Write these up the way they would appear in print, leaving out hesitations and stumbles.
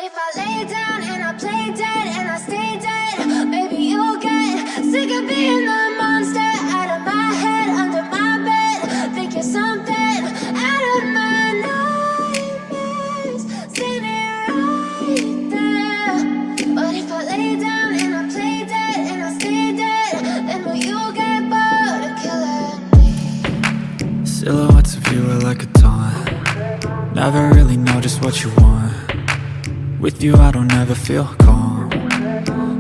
if I lay down and I play dead and I stay dead, maybe you'll get sick of being the monster out of my head, under my bed. Think you're something out of my nightmares, standing right there. But if I lay down and I play dead and I stay dead, then will you get bored of killing me? Silhouettes of you are like a taunt. Never really know just what you want. With you I don't ever feel calm.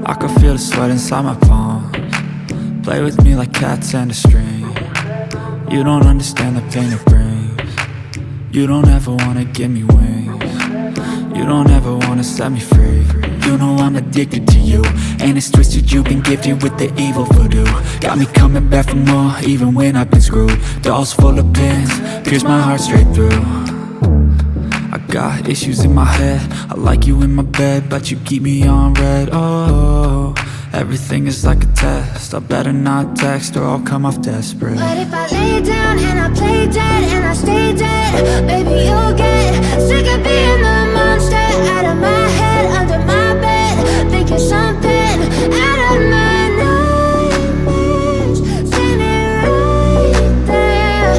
I can feel the sweat inside my palms. Play with me like cats and a string. You don't understand the pain it brings. You don't ever wanna give me wings. You don't ever wanna set me free. You know I'm addicted to you, and it's twisted, you've been gifted with the evil voodoo. Got me coming back for more, even when I've been screwed. Dolls full of pins, pierce my heart straight through. I got issues in my head, I like you in my bed, but you keep me on red. Oh, everything is like a test, I better not text or I'll come off desperate. But if I lay down and I play dead and I stay dead, baby you'll get sick of being the monster out of my head, under my bed. Think you're something out of my nightmares, standing right there.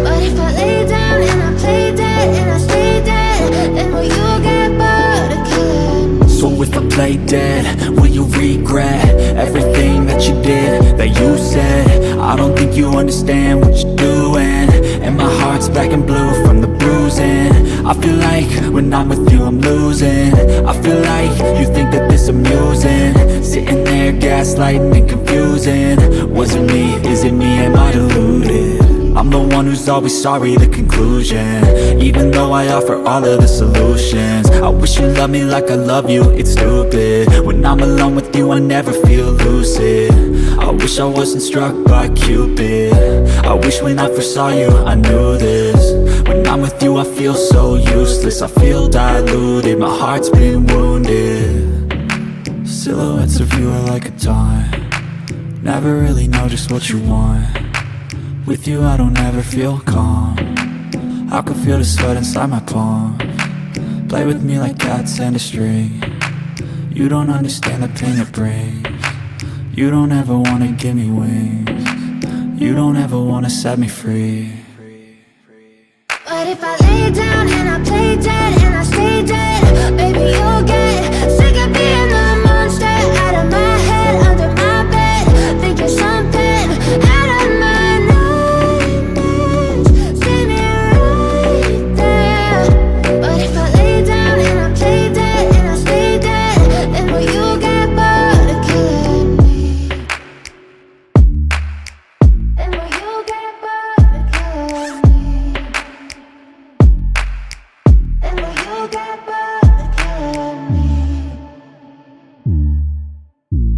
But if I lay down and I play dead and I stay dead, then will you get bored of killing me? So if I play dead, will you regret everything that you did, that you said? I don't think you understand what you're doing, and my heart's black and blue from the bruising. I feel like when I'm with you I'm losing. I feel like you think that this amusing, sitting there gaslighting and confusing. Was it me? Is it me? Am I deluded? I'm the one who's always sorry, the conclusion, even though I offer all of the solutions. I wish you loved me like I love you, it's stupid. When I'm alone with you I never feel lucid. I wish I wasn't struck by Cupid. I wish when I first saw you I knew this. When I'm with you I feel so useless, I feel diluted, my heart's been wounded. Silhouettes of you are like a taunt. Never really know just what you want. With you I don't ever feel calm. I can feel the sweat inside my palms. Play with me like cats and a string. You don't understand the pain it brings. You don't ever wanna give me wings. You don't ever wanna set me free. But if I lay down and I play dead and I stay dead, baby you'll get sick of being the monster out of my head, under my bed. Think you're something out of my nightmares, standing right there. But if I lay down and I play dead and I stay dead, then will you get bored of killing me? Then will you get bored of killing me? Then will you get bored of killing me?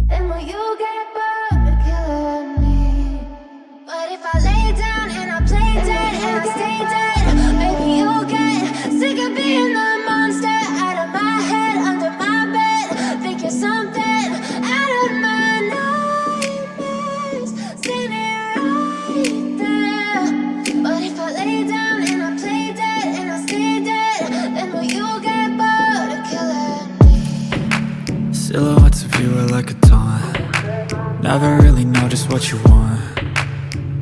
Then will you get bored of killing me? But if I lay down and I play dead and I stay dead, maybe you'll get sick of being the monster out of my head, under my bed. Think you're something out of my nightmares, standing right there. But if I lay down and I play dead and I stay dead, then will you get bored of killing me? Silhouettes of you are like a taunt. Never really know just what you want.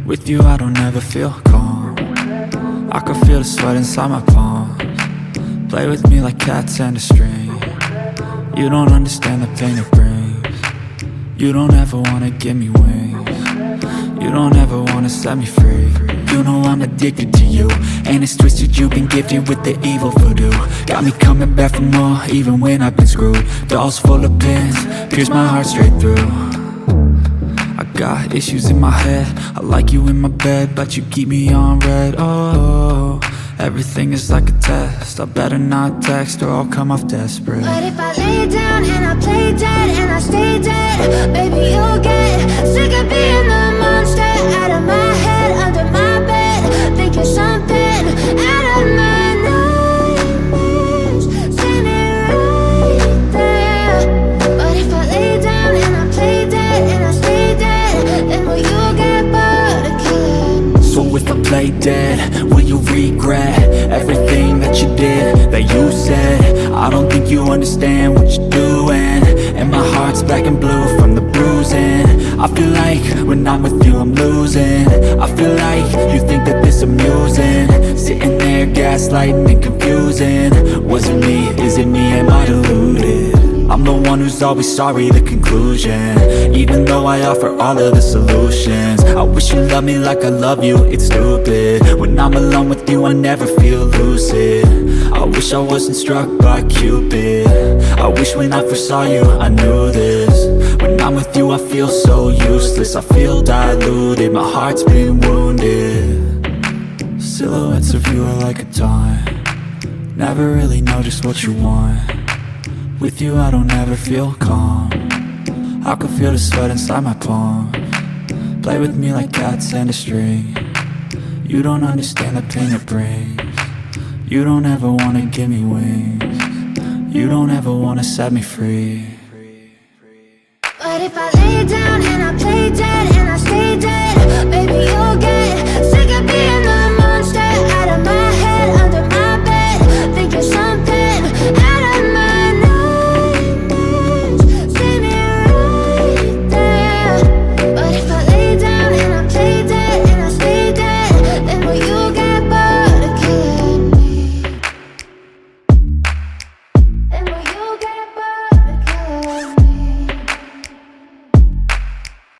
With you I don't ever feel calm. I can feel the sweat inside my palms. Play with me like cats and a string. You don't understand the pain it brings. You don't ever wanna give me wings. You don't ever wanna set me free. You know I'm addicted to you, and it's twisted, you've been gifted with the evil voodoo. Got me coming back for more, even when I've been screwed. Dolls full of pins, pierce my heart straight through. I got issues in my head, I like you in my bed, but you keep me on red. Oh, everything is like a test, I better not text or I'll come off desperate. But if I lay down and I play dead and I stay dead, baby you'll get sick of being the monster out of my head, under my bed. Think you're something out of my nightmares, standing right there. But if I lay down and I play dead and I stay dead, then will you get bored of killing me? So if I play dead, will you regret everything that you did, that you said? I don't think you you understand what you're doing. And my heart's black and blue from the bruising. I feel like when I'm with you I'm losing. I feel like you think that this amusing. Sitting there gaslighting and confusing. Was it me? Is it me? Am I deluded? I'm the one who's always sorry, the conclusion. Even though I offer all of the solutions. I wish you loved me like I love you, it's stupid. When I'm alone with you I never feel lucid. I wish I wasn't struck by Cupid. I wish when I first saw you I knew this. When I'm with you I feel so useless. I feel diluted, my heart's been wounded. Silhouettes of you are like a taunt. Never really know just what you want. With you I don't ever feel calm. I can feel the sweat inside my palm. Play with me like cats and a string. You don't understand the pain it brings. You don't ever wanna give me wings. You don't ever wanna set me free. But if I lay down and I play dead